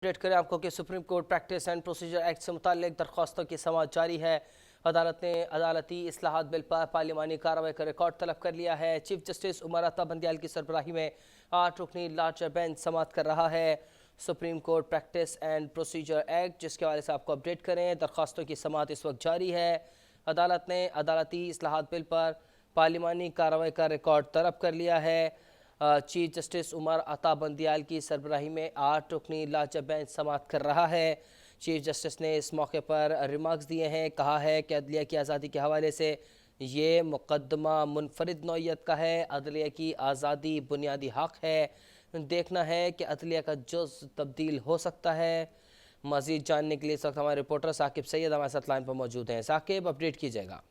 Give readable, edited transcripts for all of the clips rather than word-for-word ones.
Update करें आपको कि supreme court practice and procedure act से मुताल्लिक दरख्वास्तों की समाअत जारी है। अदालत ने अदालती इस्लाहात बिल पर पार्लिमानी कार्रवाई का रिकॉर्ड तलब कर लिया है। चीफ जस्टिस उमर अता बंदियाल की सरबराही में 8 रुकनी लार्जर बेंच समाअत कर रहा है। Supreme court practice and procedure act जिसके हवाले से आपको अपडेट करें, दरख्वास्तों की समाअत इस वक्त जारी है। अदालत ने अदालती इस्लाहात बिल पर पार्लिमानी कार्रवाई का रिकॉर्ड तलब कर लिया है। चीफ जस्टिस उमर अता बंदियाल की सरबराही में 8 रुकनी लार्जर बेंच समाअत कर रहा है। चीफ जस्टिस ने इस मौके पर रिमार्क्स दिए हैं। कहा है कि अदलिया की आज़ादी के हवाले से ये मुकदमा मुनफरिद नौइयत का है। अदलिया की आज़ादी बुनियादी हक़ है। देखना है कि अदलिया का जुज़ तब्दील हो सकता है। मज़ीद जानने के लिए इस वक्त हमारे रिपोर्टर साकिब सैयद हमारे साथ लाइन पर मौजूद हैं। साकिब, अपडेट कीजिएगा।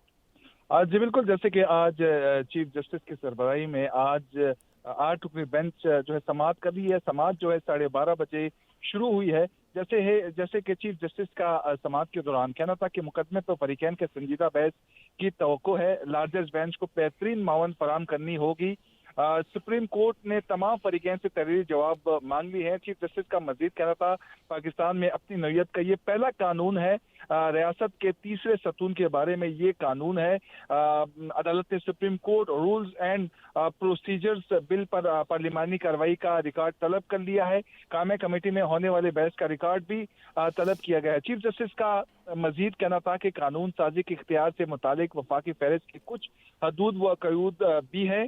जी बिल्कुल, जैसे कि आज चीफ जस्टिस की सरबराही में आज 8 रुकनी बेंच जो है समाअत कर रही है। समाअत जो है 12:30 बजे शुरू हुई है। जैसे कि चीफ जस्टिस का समाअत के दौरान कहना था कि मुकदमे पर फरीकैन के संजीदा बहस की तवक्को है। लार्जर बेंच को बेहतरीन मावन फराहम करनी होगी। सुप्रीम कोर्ट ने तमाम फरीकैन से तहरीरी जवाब मांग ली है। चीफ जस्टिस का मजीद कहना था पाकिस्तान में अपनी नौइयत का ये पहला कानून है। रियासत के तीसरे सतून के बारे में ये कानून है। अदालत ने supreme court rules and procedures bill पर पार्लिमानी कार्रवाई का रिकॉर्ड तलब कर लिया है। कामे कमेटी में होने वाले बहस का रिकॉर्ड भी तलब किया गया है। चीफ जस्टिस का मजीद कहना था कि कानून साजी के इख्तियार से मुतालिक वफाकी फहरिस्त की कुछ हदूद व कयूद भी है।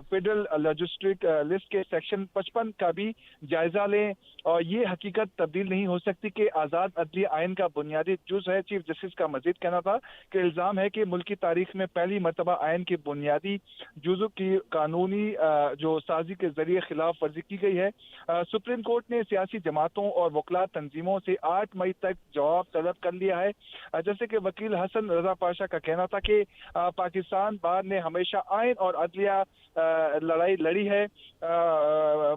फेडरल लॉजिस्टिक लिस्ट के सेक्शन 55 का भी जायजा लें और ये हकीकत तब्दील नहीं हो सकती कि आज़ाद अदलिया आइन का बुनियादी जुज है। चीफ जस्टिस का मजीद कहना था कि इल्ज़ाम है कि मुल्की तारीख में पहली मरतबा आइन के बुनियादी जुजों की कानूनी जो साजी के जरिए खिलाफ वर्जी की गई है। सुप्रीम कोर्ट ने सियासी जमातों और वकला तंजीमों से 8 मई तक जवाब तलब कर लिया है। जैसे कि वकील हसन रजा पाशा का कहना था कि पाकिस्तान बार ने हमेशा आइन और अदलिया लड़ाई लड़ी है।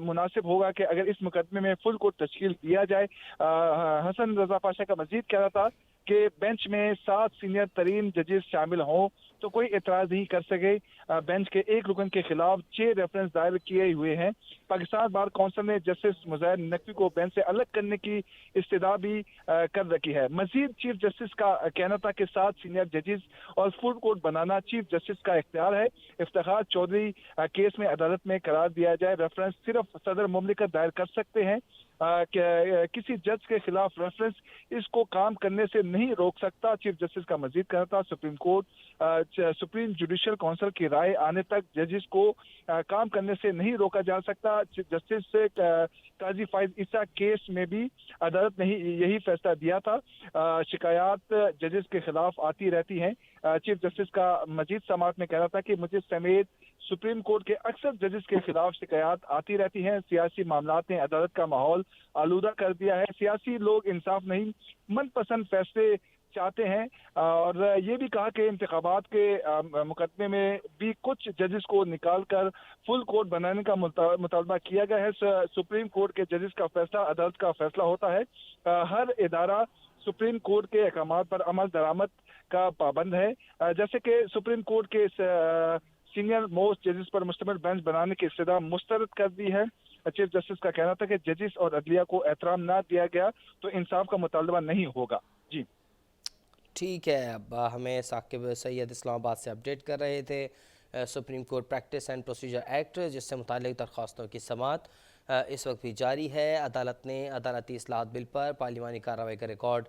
मुनासिब होगा कि अगर इस मुकदमे में फुल कोर्ट तश्कील दिया जाए। हसन रजा पाशा का मजीद कहना था कि बेंच में 7 सीनियर तरीन जजेस शामिल हों तो कोई एतराज नहीं कर सके। बेंच के एक रुकन के खिलाफ 6 रेफरेंस दायर किए हुए हैं। पाकिस्तान बार कौंसिल ने जस्टिस मुज़ाहिर नकवी को बेंच से अलग करने की इस्तदा भी कर रखी है। मजीद चीफ जस्टिस का कहना था कि 7 सीनियर जजेस और फुल कोर्ट बनाना चीफ जस्टिस का इख्तियार है। इफ्तिखार चौधरी केस में अदालत में करार दिया जाए। रेफरेंस सिर्फ सदर मुमलिकत दायर कर सकते हैं। किसी जज के खिलाफ रेफरेंस इसको काम करने से नहीं रोक सकता। चीफ जस्टिस का मजीद कहना था supreme court supreme judicial council की राय आने तक जजेस को काम करने से नहीं रोका जा सकता। जस्टिस से काजी फाइज ईसा केस में भी अदालत ने यही फैसला दिया था। शिकायत जजेस के खिलाफ आती रहती हैं। चीफ जस्टिस का मजीद समाअत में कहना था कि मुझे समेत सुप्रीम कोर्ट के अक्सर जजेस के खिलाफ शिकायत आती रहती हैं। सियासी मामलात ने अदालत का माहौल आलूदा कर दिया है। सियासी लोग इंसाफ नहीं मनपसंद फैसले चाहते हैं। और ये भी कहा कि इंतखाबात के मुकदमे में भी कुछ जजेस को निकाल कर फुल कोर्ट बनाने का मुतालबा किया गया है। सुप्रीम कोर्ट के जजेस का फैसला अदालत का फैसला होता है। हर इदारा सुप्रीम कोर्ट के अहकामात पर अमल दरामद का पाबंद है। जैसे कि सुप्रीम कोर्ट के सीनियर मोस्ट जजेस पर मुश्तमिल बेंच बनाने की इस्तदा मुस्तरद कर दी है। चीफ जस्टिस का कहना था कि जजेस और अदलिया को एहतराम ना दिया गया तो इंसाफ का मुतालबा नहीं होगा। जी ठीक है, अब हमें साकिब सैयद इस्लामाबाद से अपडेट कर रहे थे। Supreme court practice and procedure act जिससे मुतालिक दरख्वास्तों की समाअत इस वक्त भी जारी है। अदालत ने अदालती इस्लाहात बिल पर पार्लिमानी कार्रवाई का रिकॉर्ड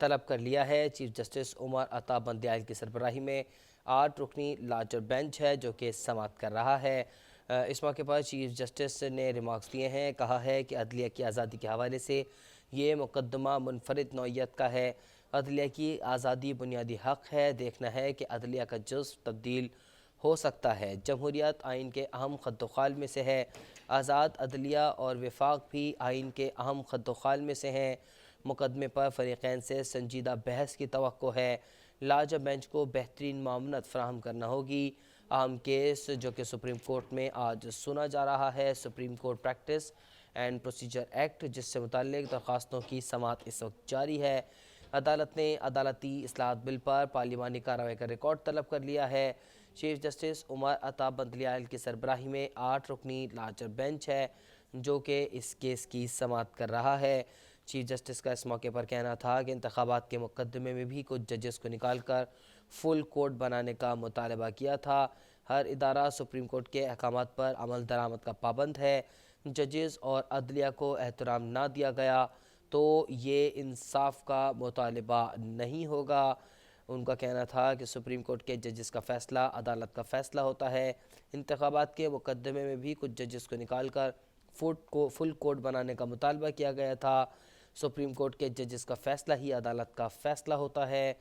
तलब कर लिया है। चीफ जस्टिस उमर अता बंदियाल की सरबराही में 8 रुकनी लार्जर बेंच है जो कि समाअत कर रहा है। इस मौके पर चीफ जस्टिस ने रिमार्क्स दिए हैं। कहा है कि अदलिया की आज़ादी के हवाले से ये मुकदमा मुनफरिद नौइयत का है। अदलिया की आज़ादी बुनियादी हक़ है। देखना है कि अदलिया का जुज़्व तब्दील हो सकता है। जमहूरियत आइन के अहम खद्दोखाल में से है। आज़ाद अदलिया और वफाक भी आइन के अहम खद्दोखाल में से हैं। मुकदमे पर फरीक़ैन से संजीदा बहस की तवक्को है। लार्जर बेंच को बेहतरीन मामनत फराहम करना होगी। अहम केस जो कि सुप्रीम कोर्ट में आज सुना जा रहा है, supreme court practice and procedure act जिससे मुताल्लिक़ दरख्वास्तों की समाअत इस वक्त जारी है। अदालत ने अदालती इस्लाहात बिल पर पार्लिमानी कार्रवाई का रिकॉर्ड तलब कर लिया है। चीफ जस्टिस उमर अता बंदियाल की सरबराही में 8 रुकनी लार्जर बेंच है जो कि इस केस की समाअत कर रहा है। چیف جسٹس کا اس موقع پر کہنا تھا کہ انتخابات کے مقدمے میں بھی کچھ ججز کو نکال کر فل کورٹ بنانے کا مطالبہ کیا تھا۔ ہر ادارہ سپریم کورٹ کے احکامات پر عمل درآمد کا پابند ہے۔ ججز اور عدلیہ کو احترام نہ دیا گیا تو یہ انصاف کا مطالبہ نہیں ہوگا۔ ان کا کہنا تھا کہ سپریم کورٹ کے ججز کا فیصلہ عدالت کا فیصلہ ہوتا ہے۔ انتخابات کے مقدمے میں بھی کچھ ججز کو نکال کر فل کورٹ بنانے کا مطالبہ کیا گیا تھا۔ سپریم کورٹ کے ججز کا فیصلہ ہی عدالت کا فیصلہ ہوتا ہے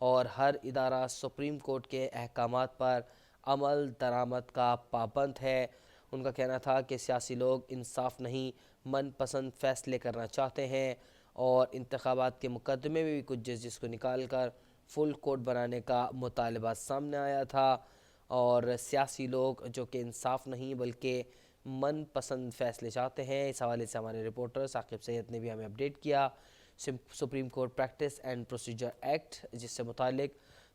اور ہر ادارہ سپریم کورٹ کے احکامات پر عمل درآمد کا پابند ہے۔ ان کا کہنا تھا کہ سیاسی لوگ انصاف نہیں من پسند فیصلے کرنا چاہتے ہیں اور انتخابات کے مقدمے میں بھی کچھ ججز کو نکال کر فل کورٹ بنانے کا مطالبہ سامنے آیا تھا اور سیاسی لوگ جو کہ انصاف نہیں بلکہ من پسند فیصلے چاہتے ہیں۔ اس حوالے سے ہمارے رپورٹر ثاقب سید نے بھی ہمیں اپڈیٹ کیا۔ Supreme court practice and procedure act جس سے متعلق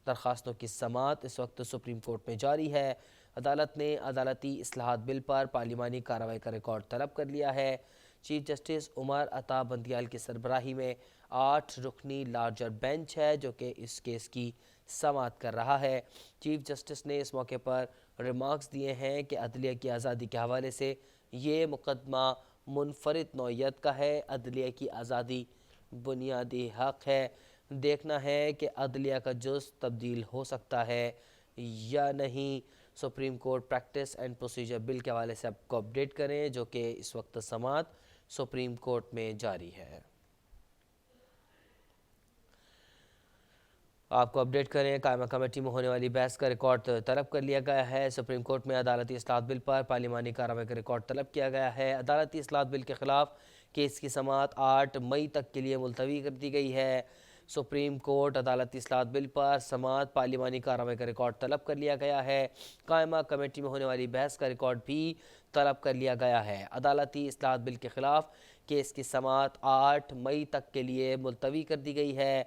درخواستوں کی سماعت اس وقت سپریم کورٹ میں جاری ہے۔ عدالت نے عدالتی اصلاحات بل پر پارلیمانی کارروائی کا ریکارڈ طلب کر لیا ہے۔ چیف جسٹس عمر عطا بندیال کی سربراہی میں 8 رکنی لارجر بینچ ہے جو کہ اس کیس کی سماعت کر رہا ہے۔ چیف جسٹس نے اس موقع پر ریمارکس دیے ہیں کہ عدلیہ کی آزادی کے حوالے سے یہ مقدمہ منفرد نوعیت کا ہے۔ عدلیہ کی آزادی بنیادی حق ہے۔ دیکھنا ہے کہ عدلیہ کا جز تبدیل ہو سکتا ہے یا نہیں۔ Supreme court practice and procedure bill کے حوالے سے آپ کو اپڈیٹ کریں جو کہ اس وقت سماعت سپریم کورٹ میں جاری ہے۔ آپ کو اپڈیٹ کریں قائمہ کمیٹی میں ہونے والی بحث کا ریکارڈ طلب کر لیا گیا ہے۔ سپریم کورٹ میں عدالتی اصلاحات بل پر پارلیمانی کارروائی کا ریکارڈ طلب کیا گیا ہے۔ عدالتی اصلاحات بل کے خلاف کیس کی سماعت 8 مئی تک کے لیے ملتوی کر دی گئی ہے۔ سپریم کورٹ عدالتی اصلاحات بل پر سماعت پارلیمانی کارروائی کا ریکارڈ طلب کر لیا گیا ہے۔ قائمہ کمیٹی میں ہونے والی بحث کا ریکارڈ بھی طلب کر لیا گیا ہے۔ عدالتی اصلاحات بل کے خلاف کیس کی سماعت 8 مئی تک کے لیے ملتوی کر دی گئی ہے۔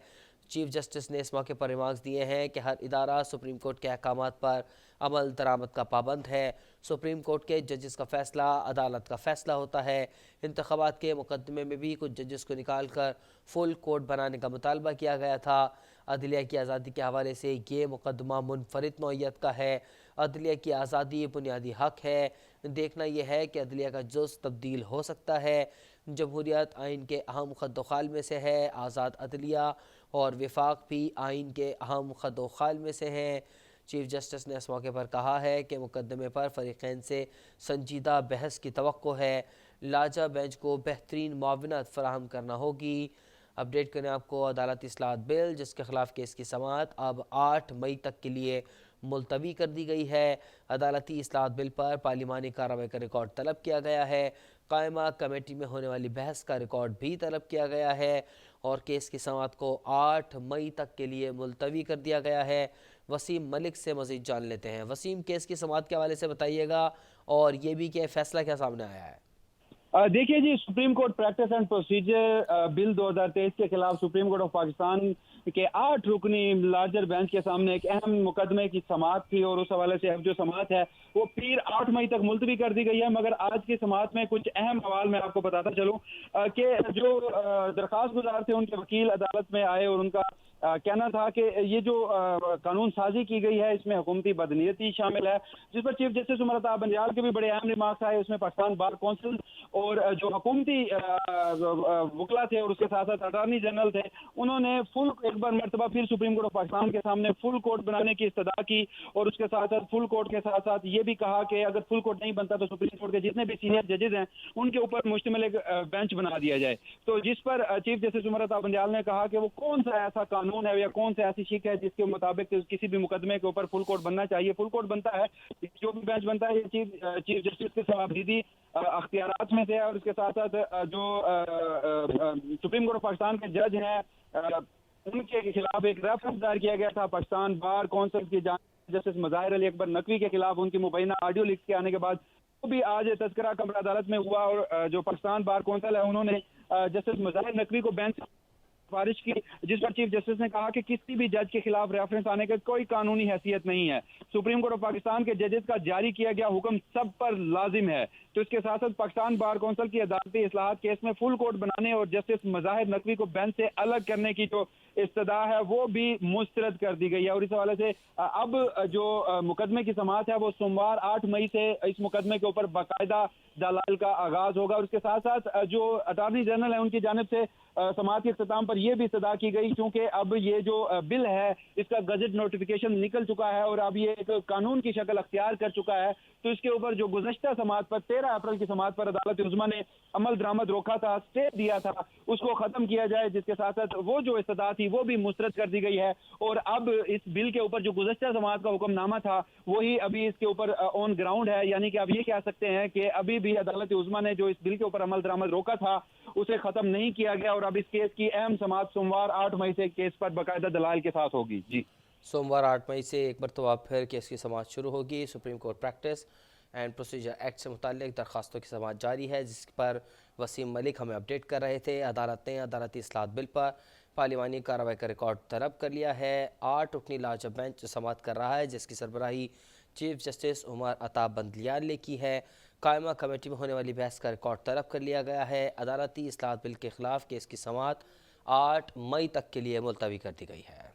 چیف جسٹس نے اس موقع پر ریمارکس دیے ہیں کہ ہر ادارہ سپریم کورٹ کے احکامات پر عمل درآمد کا پابند ہے۔ سپریم کورٹ کے ججز کا فیصلہ عدالت کا فیصلہ ہوتا ہے۔ انتخابات کے مقدمے میں بھی کچھ ججز کو نکال کر فل کورٹ بنانے کا مطالبہ کیا گیا تھا۔ عدلیہ کی آزادی کے حوالے سے یہ مقدمہ منفرد نوعیت کا ہے۔ عدلیہ کی آزادی بنیادی حق ہے۔ دیکھنا یہ ہے کہ عدلیہ کا جز تبدیل ہو سکتا ہے۔ جمہوریت آئین کے اہم خد و خال میں سے ہے۔ آزاد عدلیہ اور وفاق بھی آئین کے اہم خد و خال میں سے ہیں۔ چیف جسٹس نے اس موقع پر کہا ہے کہ مقدمے پر فریقین سے سنجیدہ بحث کی توقع ہے۔ لارجر بینچ کو بہترین معاونت فراہم کرنا ہوگی۔ اپڈیٹ کریں آپ کو عدالتی اصلاحات بل جس کے خلاف کیس کی سماعت اب 8 مئی تک کے لیے ملتوی کر دی گئی ہے۔ عدالتی اصلاحات بل پر پارلیمانی کارروائی کا ریکارڈ طلب کیا گیا ہے۔ قائمہ کمیٹی میں ہونے والی بحث کا ریکارڈ بھی طلب کیا گیا ہے اور کیس کی سماعت کو 8 مئی تک کے لیے ملتوی کر دیا گیا ہے۔ وسیم ملک سے مزید جان لیتے ہیں۔ وسیم، کیس کی سماعت کے حوالے سے بتائیے گا اور یہ بھی کہ فیصلہ کیا سامنے آیا ہے؟ دیکھیے جی، supreme court practice and procedure bill 2023 کے خلاف سپریم کورٹ آف پاکستان کے 8 رکنی لارجر بینچ کے سامنے ایک اہم مقدمے کی سماعت تھی اور اس حوالے سے اب جو سماعت ہے وہ پھر 8 مئی تک ملتوی کر دی گئی ہے۔ مگر آج کی سماعت میں کچھ اہم حوال میں آپ کو بتاتا چلوں کہ جو درخواست گزار تھے ان کے وکیل عدالت میں آئے اور ان کا کہنا تھا کہ یہ جو قانون سازی کی گئی ہے اس میں حکومتی بدنیتی شامل ہے، جس پر چیف جسٹس عمر عطا بندیال کے بھی بڑے اہم ریمارکس آئے۔ اس میں پاکستان بار کونسل اور جو حکومتی وکلا تھے اور اس کے ساتھ ساتھ اٹارنی جنرل تھے انہوں نے ایک بار مرتبہ پھر سپریم کورٹ آف پاکستان کے سامنے فل کورٹ بنانے کی استدعا کی اور اس کے ساتھ ساتھ فل کورٹ کے ساتھ ساتھ یہ بھی کہا کہ اگر فل کورٹ نہیں بنتا تو سپریم کورٹ کے جتنے بھی سینئر ججز ہیں ان کے اوپر مشتمل ایک بینچ بنا دیا جائے۔ تو جس پر چیف جسٹس عمر عطا بندیال نے کہا کہ وہ کون سا ایسا قانون ہے یا کون سی ایسی شک ہے جس کے مطابق کسی بھی مقدمے کے اوپر فل کورٹ بننا چاہیے۔ فل کورٹ بنتا ہے جو بھی بینچ بنتا ہے یہ چیف جسٹس کے صلاحیتی اختیارات میں سے ہے اور اس کے ساتھ ساتھ جو سپریم کورٹ آف پاکستان کے جج ہیں ان کے خلاف ایک ریفرنس دائر کیا گیا تھا پاکستان بار کونسل کی جانب جسٹس مظاہر علی اکبر نقوی کے خلاف ان کی مبینہ آڈیو لیکس کے آنے کے بعد وہ بھی آج تذکرہ قبل عدالت میں ہوا اور جو پاکستان بار کونسل ہے انہوں نے جسٹس مظاہر نقوی کو بینچ सिफारिश की, जिस पर चीफ जस्टिस ने कहा कि किसी भी जज के खिलाफ रेफरेंस आने का कोई कानूनी हैसियत नहीं है। सुप्रीम कोर्ट ऑफ पाकिस्तान के जजेस का जारी किया गया हुक्म सब पर लाजिम है। तो इसके साथ साथ पाकिस्तान बार कौंसिल की अदालती इस्लाहात केस में फुल कोर्ट बनाने और जस्टिस मज़ाहिर नकवी को बेंच से अलग करने की जो इस्तदा है वो भी मुस्तरद कर दी गई है। और इस हवाले से अब जो मुकदमे की समाअत है वो सोमवार 8 मई से इस मुकदमे के ऊपर बाकायदा दलाइल का आगाज होगा। और उसके साथ साथ जो अटॉर्नी जनरल है उनकी जानिब से समाअत के इख्तिताम पर यह भी इस्तदा की गई, क्योंकि अब ये जो बिल है इसका गजट नोटिफिकेशन निकल चुका है और अब ये एक कानून की शक्ल अख्तियार कर चुका है। तो इसके ऊपर जो गुज़श्ता समाअत पर 13 अप्रैल की समाअत पर अदालत उज़्मा ने अमल दरामद रोका था, स्टे दिया था, उसको खत्म किया जाए, जिसके साथ साथ वो जो इस्तदा थी वो भी मुस्तरद कर दी गई है। और अब इस बिल के ऊपर जो गुज़श्ता समाअत का हुक्मनामा था वही अभी इसके ऊपर ऑन ग्राउंड है। यानी कि आप ये कह सकते हैं कि अभी भी अदालत उज़्मा ने जो इस बिल के ऊपर अमल दरामद रोका था उसे खत्म नहीं किया गया। और अब इस केस की अहम समाअत सोमवार 8 मई से केस पर बाकायदा दलाइल के साथ होगी। जी, सोमवार 8 मई से एक मरतबा फिर केस की समाअत शुरू होगी। Supreme court practice and procedure act से मुताल्लिक दरखास्तों की समाअत जारी है, जिस पर वसीम मलिक हमें अपडेट कर रहे थे। अदालत ने अदालती इस्लाहत बिल पर पार्लिमानी कार्रवाई का रिकॉर्ड तलब कर लिया है। 8 रुकनी लार्जर बेंच समाअत कर रहा है, जिसकी सरबराही चीफ जस्टिस उमर अता बंदलियाल ने की है। कायमा कमेटी में होने वाली बहस का रिकॉर्ड तलब कर लिया गया है। अदालती इस्लाहत बिल के खिलाफ केस की समाअत 8 मई तक के लिए मुलतवी कर दी गई है।